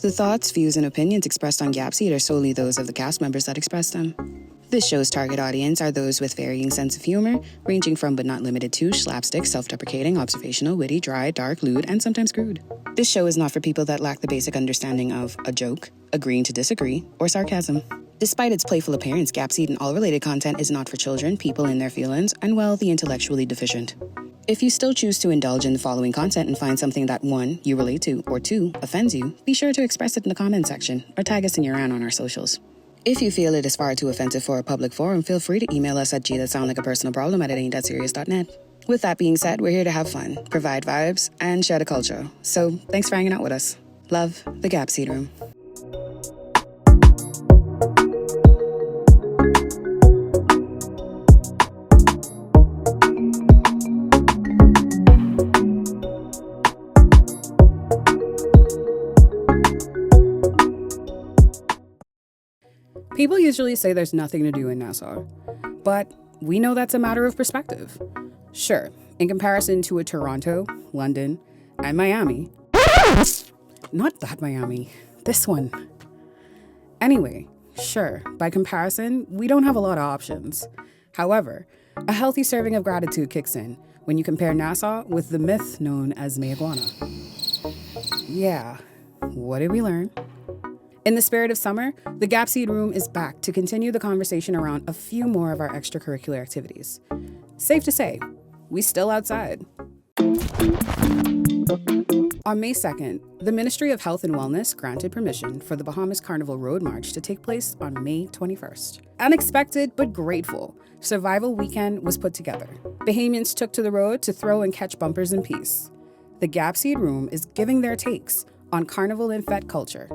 The thoughts, views, and opinions expressed on Gapseed are solely those of the cast members that express them. This show's target audience are those with varying sense of humor, ranging from but not limited to slapstick, self-deprecating, observational, witty, dry, dark, lewd, and sometimes crude. This show is not for people that lack the basic understanding of a joke, agreeing to disagree, or sarcasm. Despite its playful appearance, Gapseed and all related content is not for children, people in their feelings, and well, the intellectually deficient. If you still choose to indulge in the following content and find something that 1, you relate to, or 2, offends you, be sure to express it in the comment section or tag us in your rant on our socials. If you feel it is far too offensive for a public forum, feel free to email us at gthatsoundlikeapersonalproblem@itain'tthatserious.net. With that being said, we're here to have fun, provide vibes, and share the culture. So thanks for hanging out with us. Love, the Gapseed Room. People usually say there's nothing to do in Nassau, but we know that's a matter of perspective. Sure, in comparison to a Toronto, London, and Miami. Not that Miami, this one. Anyway, sure, by comparison, we don't have a lot of options. However, a healthy serving of gratitude kicks in when you compare Nassau with the myth known as Mayagwana. Yeah, what did we learn? In the spirit of summer, the Gapseed Room is back to continue the conversation around a few more of our extracurricular activities. Safe to say, we still outside. On May 2nd, the Ministry of Health and Wellness granted permission for the Bahamas Carnival Road March to take place on May 21st. Unexpected but grateful, Survival Weekend was put together. Bahamians took to the road to throw and catch bumpers in peace. The Gapseed Room is giving their takes on Carnival and Fete culture.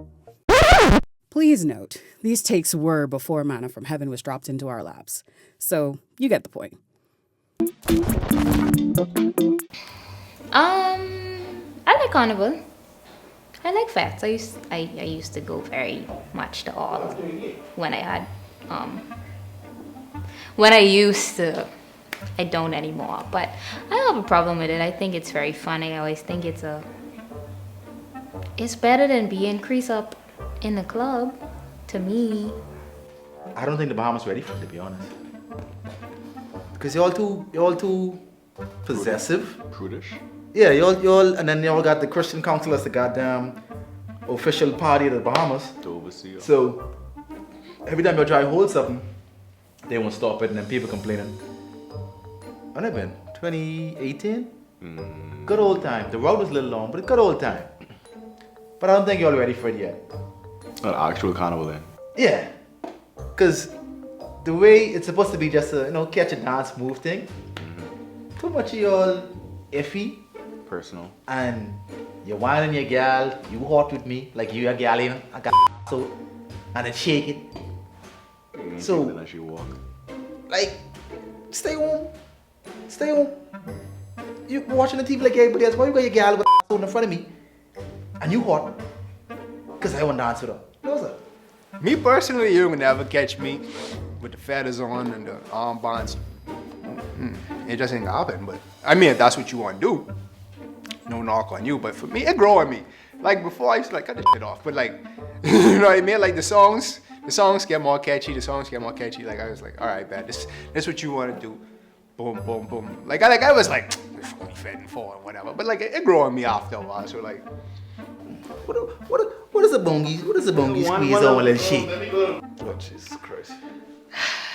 Please note, these takes were before manna from heaven was dropped into our laps. So, you get the point. I like Carnival. I like Fetes. I used to go very much to all when I had when I used to. I don't anymore, but I don't have a problem with it. I think it's very fun. I always think it's better than being creased up in the club, to me. I don't think the Bahamas ready for it, to be honest. Because you're all too possessive. Prudish. Yeah, and then y'all got the Christian Council as the goddamn official party of the Bahamas. To oversee it. So every time you try to hold something, they won't stop it, and then people complaining. When I been? 2018? Good old time. The road was a little long, but it's good old time. But I don't think y'all ready for it yet. An actual carnival then. Yeah, because the way it's supposed to be just a catch a dance move thing. Too much of y'all iffy. Personal. And you whining your gal, you hot with me, like you a gal, I got so, and then shake it. So then as you walk. Like, stay home. You watching the TV like everybody else. Why you got your gal in front of me, and you hot? Because I want to dance with her. No, sir. Me personally, you will never catch me with the feathers on and the armbands. It just ain't gonna happen, but I mean, if that's what you want to do, no knock on you, but for me, it grow on me. Like before, I used to like cut the shit off, but like, you know what I mean? Like the songs get more catchy, Like I was like, all right, man, this what you want to do. Boom, boom, boom. Like I was like, fucking fed for or whatever, but like it grew on me after a while, so like. What is a bongie? Squeeze on a little shit? Oh, Jesus Christ.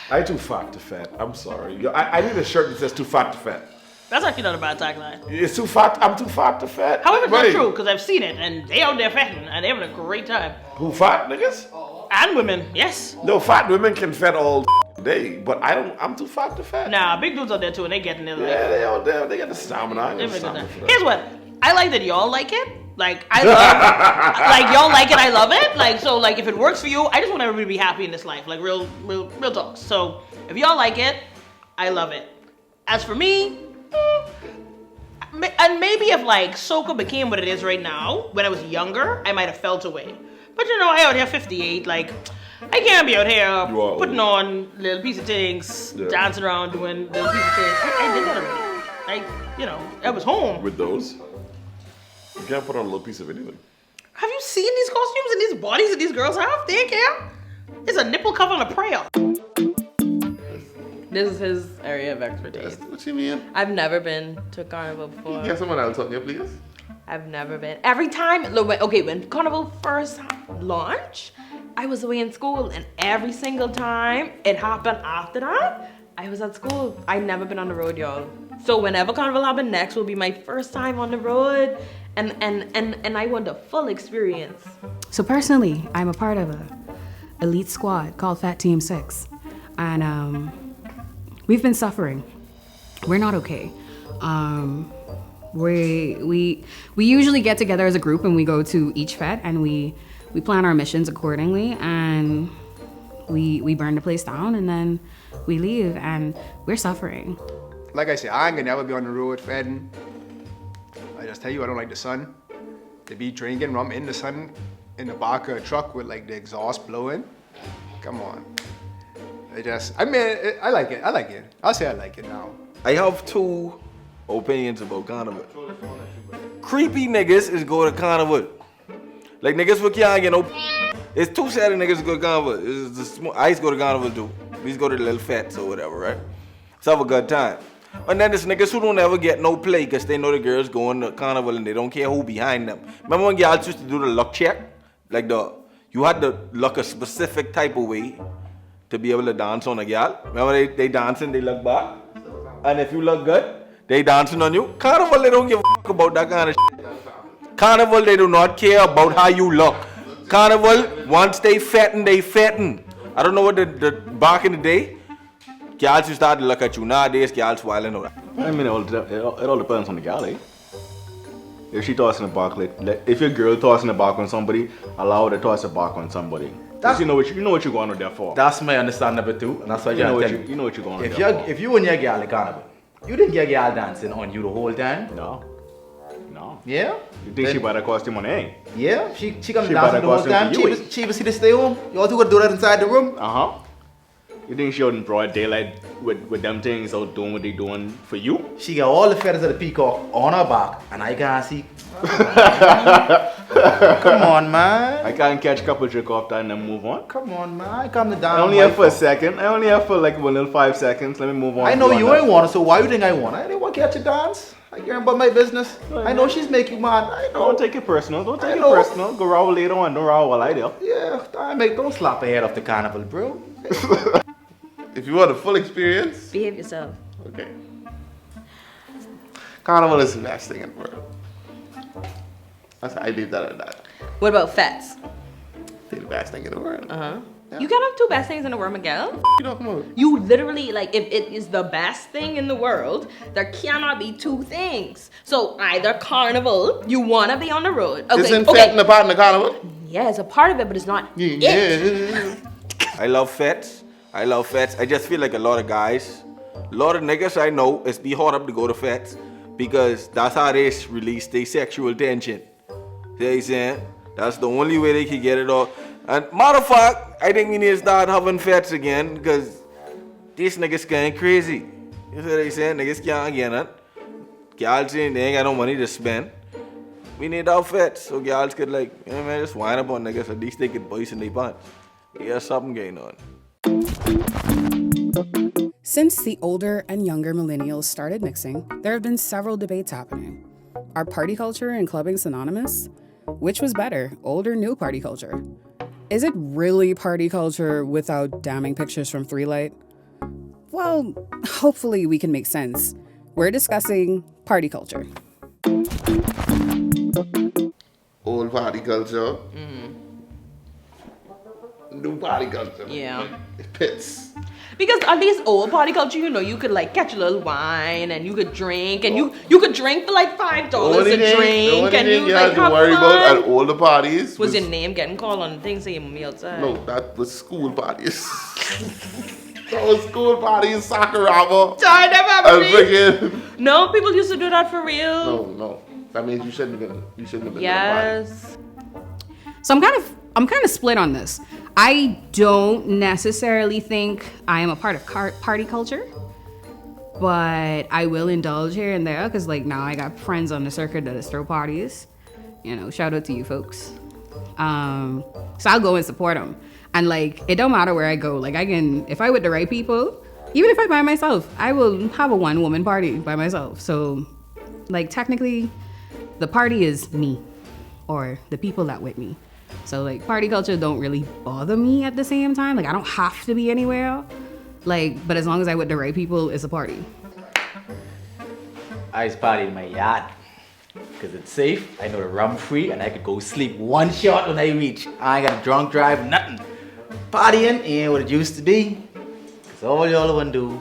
I too fat to fat. I'm sorry. I need a shirt that says too fat to fat. That's actually not a bad tagline. It's too fat. I'm too fat to fat. However, it's not true, because I've seen it, and they out there fatting, and they're having a great time. Who fat niggas? And women, yes. No, fat women can fat all day, but I'm too fat to fat. Nah, big dudes out there too, and they getting their life. Yeah, they out there. They got the stamina. I They're got the having a stamina good for time. that. Here's what. I like that y'all like it. Like, I love, like, y'all like it, I love it. Like, so, like, if it works for you, I just want everybody to be happy in this life. Like, real talk. So, if y'all like it, I love it. As for me, and maybe if, like, soca became what it is right now, when I was younger, I might have felt away. But, I out here 58, like, I can't be out here putting on little piece of things, dancing around, doing little piece of things. I did that already. I was home. With those? You can't put on a little piece of anything. Have you seen these costumes and these bodies that these girls have? They ain't care. It's a nipple cover and a prayer. This is his area of expertise. What you mean? I've never been to Carnival before. Get someone else on here, please. I've never been. Every time, look, when Carnival first launched, I was away in school, and every single time it happened after that, I was at school. I've never been on the road, y'all. So whenever Carnival happens next will be my first time on the road, and I want the full experience. So personally, I'm a part of a elite squad called Fat Team 6. And we've been suffering. We're not okay. We usually get together as a group and we go to each fete and we plan our missions accordingly, and we burn the place down and then we leave, and we're suffering. Like I said, I ain't gonna never be on the road fedding. I just tell you, I don't like the sun. To be drinking rum in the sun in the back of a truck with like the exhaust blowing. Come on. I like it. I'll say I like it now. I have two opinions about Carnival. Creepy niggas is go to Carnival. Like niggas for can't get no. It's two sad niggas go to Carnival. I used to go to Carnival too. We used to go to the little fetes or whatever, right? So have a good time. And then there's niggas who don't ever get no play because they know the girls going to Carnival and they don't care who behind them. Remember when y'all used to do the luck check? Like you had to look a specific type of way to be able to dance on a gal. Remember they dancing, they look back. And if you look good, they dancing on you. Carnival, they don't give a fuck about that kind of shit. Carnival, they do not care about how you look. Carnival, once they fatten, they fatten. I don't know what the back in the day, gals used to look at you. Nowadays, gals wilding out. I mean, it all depends on the gal, eh? If she tossing the back, if your girl tossing the back on somebody, allow her to toss the back on somebody. That's, you know what you're going out there for. That's my understanding of it too, and that's why you know what you're going out there for. If you and your girl at Carnival, you didn't get girl dancing on you the whole time. No. Yeah. You think she buy that costume on A? Yeah. She comes dancing the whole time. She was to stay home. You all two gotta do that inside the room. You think she out in broad daylight with them things out doing what they doing for you? She got all the feathers of the peacock on her back, and I can't see. Come on, man. I can't catch a couple trick off that and then move on. Come on, man. I come to dance. I only have for a second. I only have for like 1 little 5 seconds. Let me move on. I know you ain't want it, so why you think I want it? I didn't want to catch a dance. I care about my business. I know she's making mad. I know. Don't take it personal. Don't take it personal. Go roll later on. Don't roll while I do. Yeah, don't slap her head off the Carnival, bro. If you want a full experience, Behave yourself. Okay. Carnival is the best thing in the world. I leave that at that. What about fetes? It's the best thing in the world. Yeah. You can't have two best things in the world, Miguel. You know, come on. You literally, like, if it is the best thing in the world, there cannot be two things. So either Carnival, you want to be on the road. Okay, Isn't fete a part of the Carnival? Yeah, it's a part of it, but it's not it. I love fetes. I just feel like a lot of guys, a lot of niggas I know is be hard up to go to fetes because that's how they release their sexual tension. See what I'm saying? That's the only way they can get it off. And matter of fact, I think we need to start having fetes again because these niggas getting crazy. You see what I'm saying? Niggas can't get it. Girls saying they ain't got no money to spend. We need our fetes so girls could like, you know, man, just whine up on niggas. At least they could boys in their pants. There's something going on. Since the older and younger millennials started mixing, there have been several debates happening. Are party culture and clubbing synonymous? Which was better, old or new party culture? Is it really party culture without damning pictures from 3Light? Well, hopefully we can make sense. We're discussing party culture. Old party culture. New party culture. Yeah. It pits. Because at least old party culture, you know, you could like catch a little wine and you could drink and you could drink for like $5 a drink. The only thing you like, had to worry about at all the parties was your name getting called on things saying me outside. No, that was school parties. That was school parties, soccer rubber. I never freaking. No, people used to do that for real. No. That means you shouldn't have been. Yes. So I'm kind of split on this. I don't necessarily think I am a part of party culture, but I will indulge here and there because like now I got friends on the circuit that is throw parties. You know, shout out to you folks. So I'll go and support them. And like, it don't matter where I go. Like if I with the right people, even if I'm by myself, I will have a 1-woman party by myself. So like technically the party is me or the people that with me. So like party culture don't really bother me at the same time. Like I don't have to be anywhere. Like, but as long as I with the right people, it's a party. I just party in my yard because it's safe. I know the rum free and I could go sleep 1 shot when I reach. I ain't got a drunk drive, nothing. Partying ain't what it used to be. Cause all y'all wanna do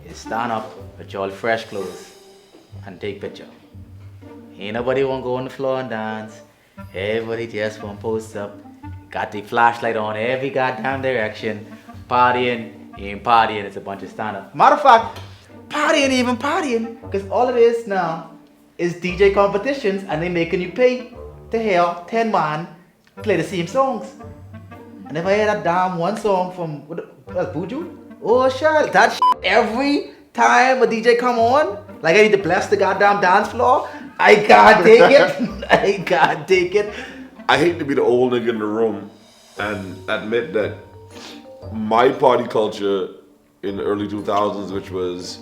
is stand up with y'all fresh clothes and take picture. Ain't nobody wanna go on the floor and dance. Everybody just wanna post up. Got the flashlight on every goddamn direction. Partying ain't partying, it's a bunch of stand up. Matter of fact, partying ain't even partying. Cause all it is now is DJ competitions and they making you pay to hear 10 man play the same songs. And if I hear that damn one song from Buju, oh shit, that shit every time a DJ come on, like I need to bless the goddamn dance floor, I can't take it. I can't take it. I hate to be the old nigga in the room and admit that my party culture in the early 2000s, which was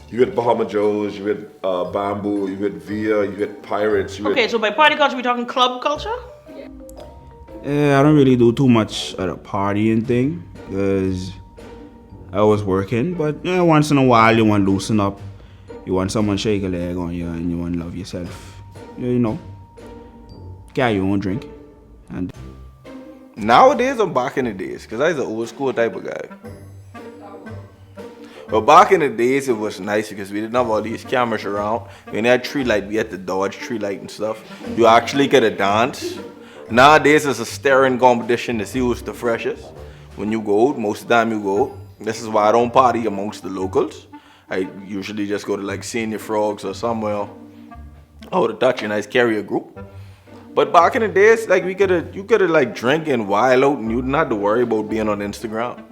you had Bahama Joes, you had Bamboo, you had Via, you had Pirates. Okay, so by party culture, we talking club culture? I don't really do too much of the partying thing because I was working, but once in a while you want to loosen up. You want someone shake a leg on you and you want to love yourself. You know, get your own drink. And Nowadays, I'm back in the days because I was an old school type of guy. But back in the days, it was nice because we didn't have all these cameras around. We had tree light, we had to dodge tree light and stuff. You actually get a dance. Nowadays, it's a staring competition to see who's the freshest. When you go out, most of the time you go out. This is why I don't party amongst the locals. I usually just go to like Senior Frogs or somewhere out of touch and I just carry a group. But back in the days, like you could like drink and wild out and you didn't have to worry about being on Instagram.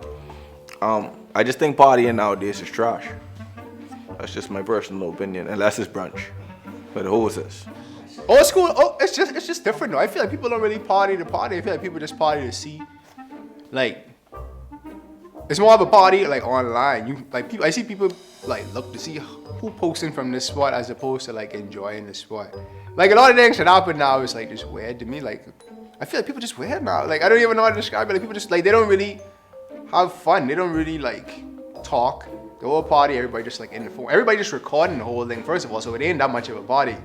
I just think partying nowadays is trash. That's just my personal opinion, unless it's brunch. But who is this? Old school, it's just different though. I feel like people don't really party to party. I feel like people just party to see. Like, it's more of a party like online. I see people like look to see who posting from this spot as opposed to like enjoying the spot. Like a lot of things that happen now is like just weird to me. Like, I feel like people just weird now. Like I don't even know how to describe it. Like people just like they don't really have fun. They don't really like talk. The whole party, everybody just like in the phone. Everybody just recording the whole thing first of all, so it ain't that much of a party.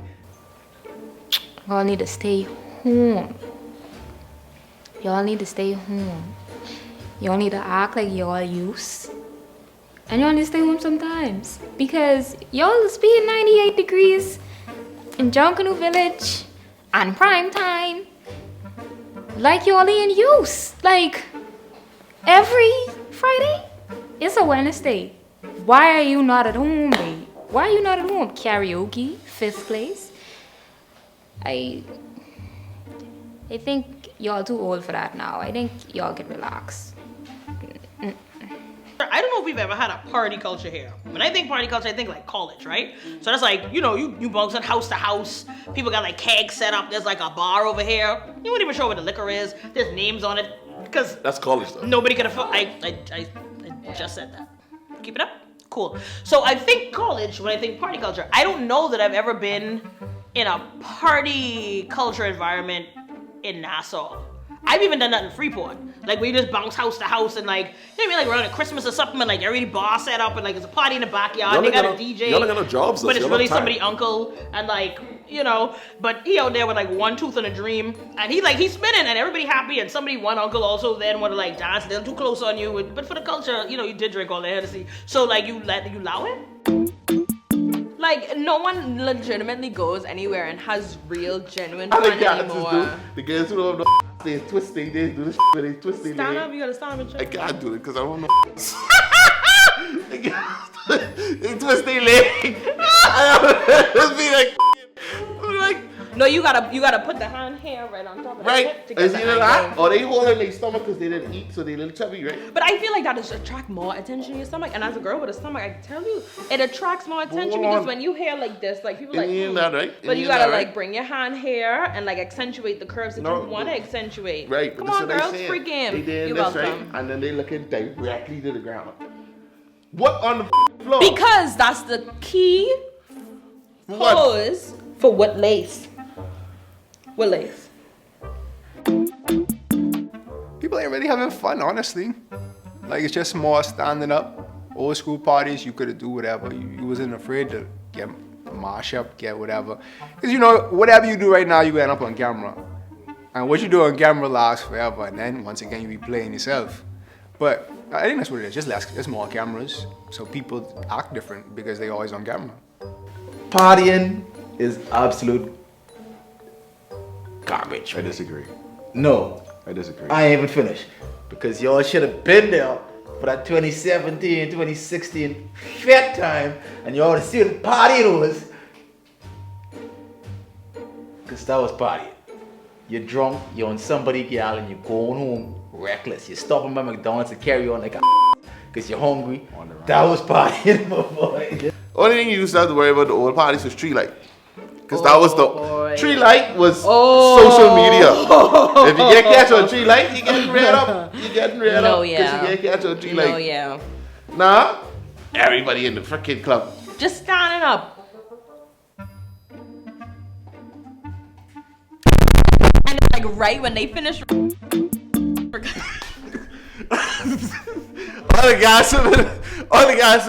Y'all need to stay home. Y'all need to stay home. Y'all need to act like y'all used. And y'all need to stay home sometimes. Because y'all is being 98 degrees in Junkanoo Village and prime time. Like y'all in use. Like every Friday, it's a Wednesday. Why are you not at home, babe? Why are you not at home? Karaoke, 5th place. I think y'all too old for that now. I think y'all can relax. I don't know if we've ever had a party culture here. When I think party culture, I think like college, right? So that's like, you know, you bounce on house to house. People got like kegs set up. There's like a bar over here. You weren't even sure what the liquor is. There's names on it. Because that's college though. Nobody could afford. I just said that. Keep it up. Cool. So I think college, when I think party culture, I don't know that I've ever been in a party culture environment in Nassau. I've even done that in Freeport. Like we just bounce house to house and like, you know what I mean? Like around at Christmas or something and like every bar set up and like it's a party in the backyard. They got a DJ. Y'all ain't got no jobs. But it's really somebody's uncle and like, you know, but he out there with like one tooth and a dream and he's spinning and everybody happy and one uncle also then want to like dance. They're too close on you. But for the culture, you know, you did drink all the Hennessy. So like you allow it? Like, no one legitimately goes anywhere and has real, genuine fun anymore. The girls who don't know they twist they do this where they twist their leg. Stand up, you gotta stand up and check. I can't do it because I don't know. They twist their leg. Just be like, No, you gotta put the hand here right on top of the Right? hip to get Is the either angle. that or they hold their stomach because they didn't eat, so they a little chubby, right? But I feel like that just attract more attention to your stomach. And as a girl with a stomach, I can tell you, it attracts more attention Hold because on. when you hair like this, like people It like. ain't that right? But It you ain't gotta that like right? bring your hand here and like accentuate the curves that No, you want to but- accentuate. Right, but Come on, this is girls, what they free game. They did You're this, welcome. right? And then they looking directly to the ground. What on the floor? Because that's the key What? pose for what lace. What lace? People ain't really having fun, honestly. Like, it's just more standing up. Old school parties, you could do whatever. You wasn't afraid to get mash up, get whatever. Because, you know, whatever you do right now, you end up on camera. And what you do on camera lasts forever. And then, once again, you be playing yourself. But I think that's what it is. Just less, there's more cameras. So people act different because they always on camera. Partying is absolute garbage. I disagree. No, I disagree. I ain't even finished. Because y'all should have been there for that 2017, 2016 fete time. And y'all would have seen what partying was. Because that was partying. You're drunk, you're on somebody, gal, and you're going home reckless. You're stopping by McDonald's to carry on like a because you're hungry. That was partying, my boy. Only thing you used to have to worry about the old parties was tree light. Because that was the tree light was social media. If you get catch on tree light, you getting red up. You getting red No, up. yeah. Because you get catch on tree light. No, yeah. Nah, everybody in the freaking club. Just standing up. And it's like right when they finish. All the guys,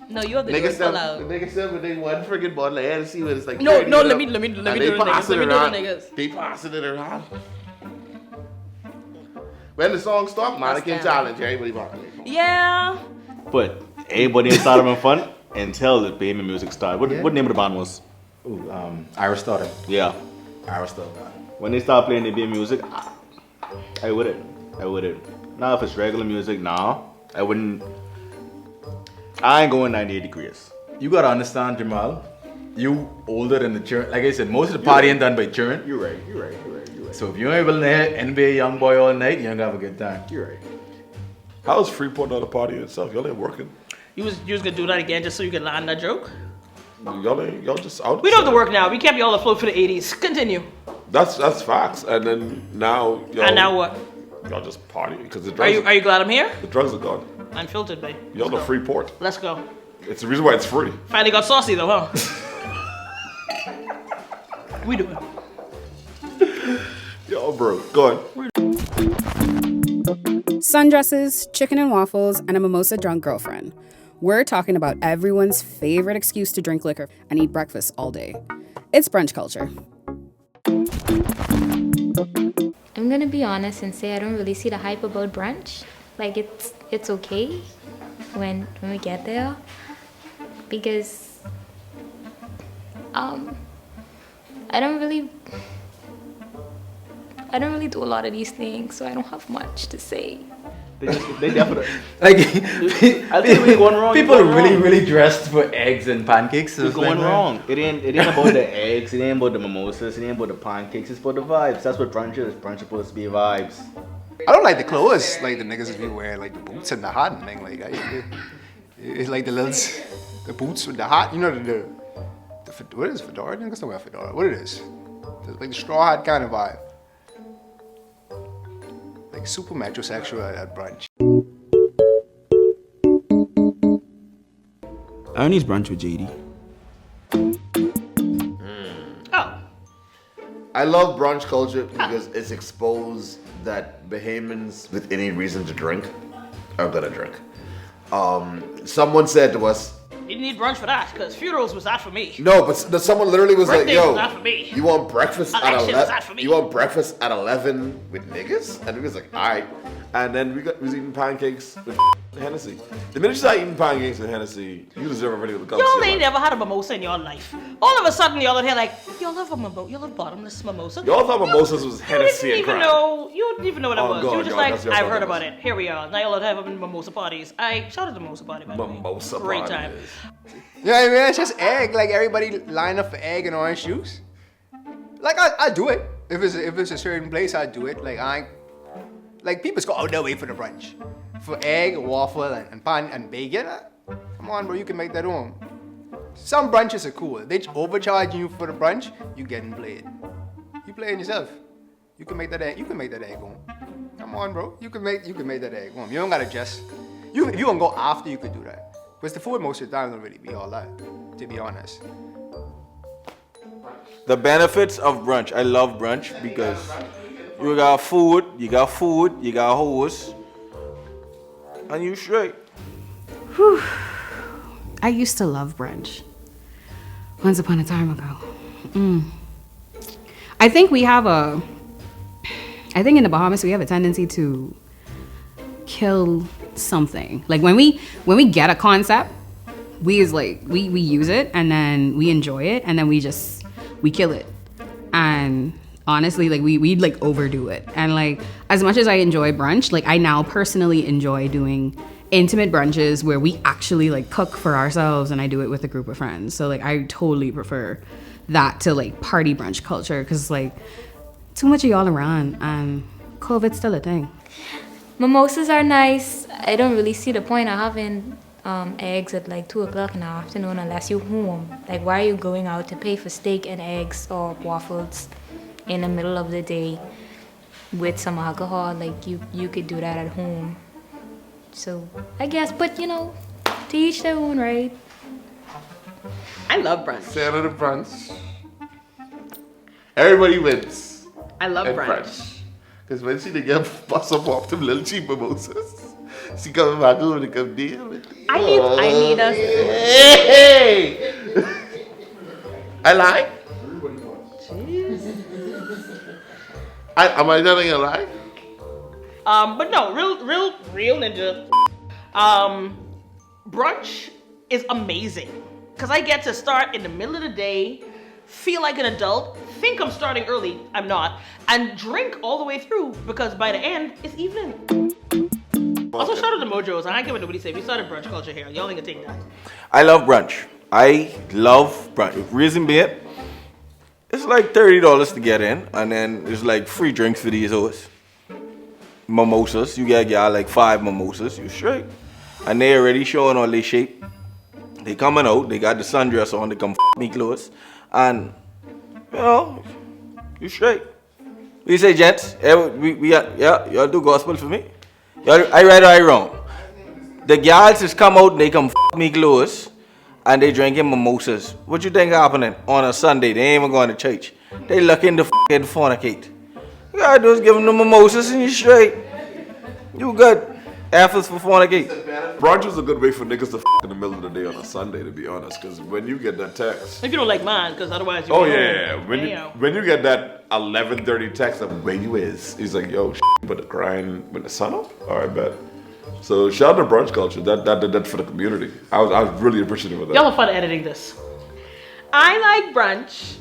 No, you have to do niggas it full out. said when they one freaking bottle of Hennessy when it's like No, 30 no, up, let me do and the they niggas. pass it Let me do the around. niggas. They passing it around. When the song stopped, mannequin down. challenge, everybody walking. Yeah. But everybody started having fun until the Bahamian music started. What name of the band was? Ooh, Aristotle. Yeah. Aristotle. When they started playing the Bahamian music, I wouldn't. Now if it's regular music, nah, I wouldn't. I ain't going 98 degrees. You gotta understand, Jamal. You older than the churn. Like I said, most of the partying done by churn. You're right. So if you ain't able to hear NBA young boy all night, you ain't gonna have a good time. You're right. How's Freeport not a party itself? Y'all ain't working. You was gonna do that again just so you could land that joke? Y'all just out. We don't have to work now. We kept y'all afloat for the 80s. Continue. That's facts. And then now y'all. And now what? Y'all just party because the Are drugs. you glad I'm here? The drugs are gone. Unfiltered, babe. Y'all know Freeport. Let's go. It's the reason why it's free. Finally got saucy though, huh? We do it. Yo, bro, go on. Sundresses, chicken and waffles, and a mimosa drunk girlfriend. We're talking about everyone's favorite excuse to drink liquor and eat breakfast all day. It's brunch culture. I'm gonna be honest and say I don't really see the hype about brunch. Like it's okay when we get there because I don't really do a lot of these things, so I don't have much to say. They definitely. Like, I think we're going wrong. People You're going really, wrong. really dressed for eggs and pancakes. You're going wrong. It ain't about the eggs. It ain't about the mimosas. It ain't about the pancakes. It's about the vibes. That's what brunch is. Brunch is supposed to be vibes. I don't like the clothes, like the niggas be wearing, like the boots and the hat and thing. Like, it's like the boots with the hat. You know the what is fedora? Niggas don't wear fedora. What it is? It's like the straw hat kind of vibe. Like super metrosexual at brunch. Ernie's brunch with JD. Oh. I love brunch culture because it's exposed that Bahamians with any reason to drink are gonna drink. Someone said to us, You need brunch for that, because funerals was that for me. no, but someone literally was like, Birthdays yo, was that for me. you want breakfast at Elections was 11? that for me. You want breakfast at 11 with niggas? And we was like, all right. And then we was eating pancakes with Hennessy. The minute you start eating pancakes and Hennessy, you deserve everything that comes to Y'all your ain't life. never had a mimosa in your life. All of a sudden, y'all out here like, y'all love a mimosa, y'all love bottomless mimosa. Y'all thought mimosas was Hennessy You and didn't even crime. know. You didn't even know what it Oh, was. God, You were just y'all, like, that's your I've fault, heard that about was. it. Here we are. Now y'all are having mimosa parties. I shout out to mimosa party. By the way. Mimosa Great party time. is. Yeah, I mean, it's just egg. Like everybody line up for egg and orange juice. Like I do it. If it's a certain place, I do it. Like people go out their way for the brunch, for egg, waffle, and pan and bacon. Come on, bro, you can make that home. Some brunches are cool. They overcharge you for the brunch. You getting played. You playing yourself. You can make that egg. You can make that egg home. Come on, bro. You can make that egg home. You don't gotta just. If you want to go after, you could do that. Because the food most of the time don't really be all that, to be honest. The benefits of brunch. I love brunch because you got food, you got hoes, and you straight. Whew. I used to love brunch. Once upon a time ago. I think in the Bahamas we have a tendency to kill something. Like when we get a concept, we use it and then we enjoy it and then we kill it. And honestly, like we like overdo it. And like as much as I enjoy brunch, like I now personally enjoy doing intimate brunches where we actually like cook for ourselves and I do it with a group of friends. So like I totally prefer that to like party brunch culture because like too much of y'all around and COVID's still a thing. Mimosas are nice. I don't really see the point of having eggs at like 2 o'clock in the afternoon unless you're home. Like why are you going out to pay for steak and eggs or waffles in the middle of the day with some alcohol? Like you could do that at home. So I guess, but you know, to each their own, right? I love brunch. Santa the brunch. Everybody wins. I love at brunch. Because when she get bust up off them little cheap mimosas, she coming back home to come deal with it. I need us. Hey! I lie? Am I telling a lie? But no, real ninja. Brunch is amazing because I get to start in the middle of the day, feel like an adult, think I'm starting early, I'm not, and drink all the way through because by the end it's evening. Also, shout out to Mojo's. I don't care what nobody say. We started brunch culture here. Y'all ain't gonna take that. I love brunch. Reason being, it's like $30 to get in, and then there's like free drinks for these hoes. Mimosas, you get like 5 mimosas, you straight. And they already showing all their shape. They coming out, they got the sundress on, they come me clothes. And, you know, you straight. We say, gents, y'all do gospel for me? I right or I wrong? The gals just come out and they come me clothes and they drinking mimosas. What you think happening on a Sunday? They ain't even going to church. They looking to fornicate. You gotta do is give them the mimosas and you straight. You good. Efforts for fornicate. Brunch is a good way for niggas to in the middle of the day on a Sunday, to be honest. Because when you get that text. If you don't like mine, because otherwise you. Oh yeah, when you get that 11:30 text of where you is, he's like, yo, but the crying when the sun up. All right, bet. So shout out to brunch culture. That for the community. I was really appreciative of that. Y'all have fun editing this. I like brunch,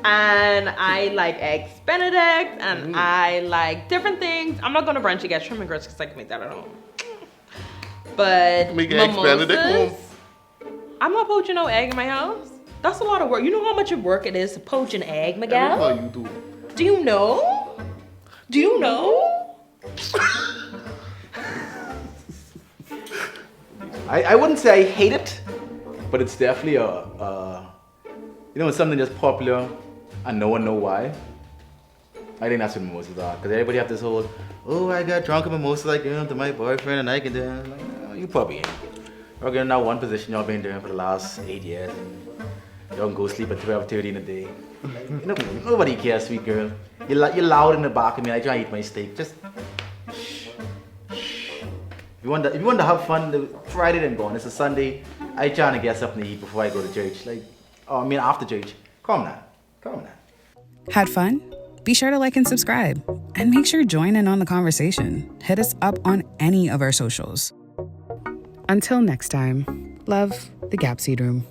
and I like eggs Benedict, and I like different things. I'm not going to brunch and get shrimp and grits because I can make that at home. But Make eggs Benedict home. I'm not poaching no egg in my house. That's a lot of work. You know how much work it is to poach an egg, Miguel? How you do? Do you know? Do you know? I wouldn't say I hate it, but it's definitely it's something that's popular and no one know why. I think that's what mimosas are, because everybody have this whole, oh, I got drunk on mimosas like to my boyfriend and I can do it. Like, oh, you probably ain't. You're getting that one position y'all been doing for the last 8 years, and y'all can go sleep at 12:30 in the day. Like, nobody cares, sweet girl. You're loud in the back of me. I try to eat my steak. Just shh. If you want to have fun, the Friday then gone. It's a Sunday. I trying to get something to eat before I go to church. After church. Calm down. Had fun? Be sure to like and subscribe. And make sure to join in on the conversation. Hit us up on any of our socials. Until next time, love, the Gapseed Room.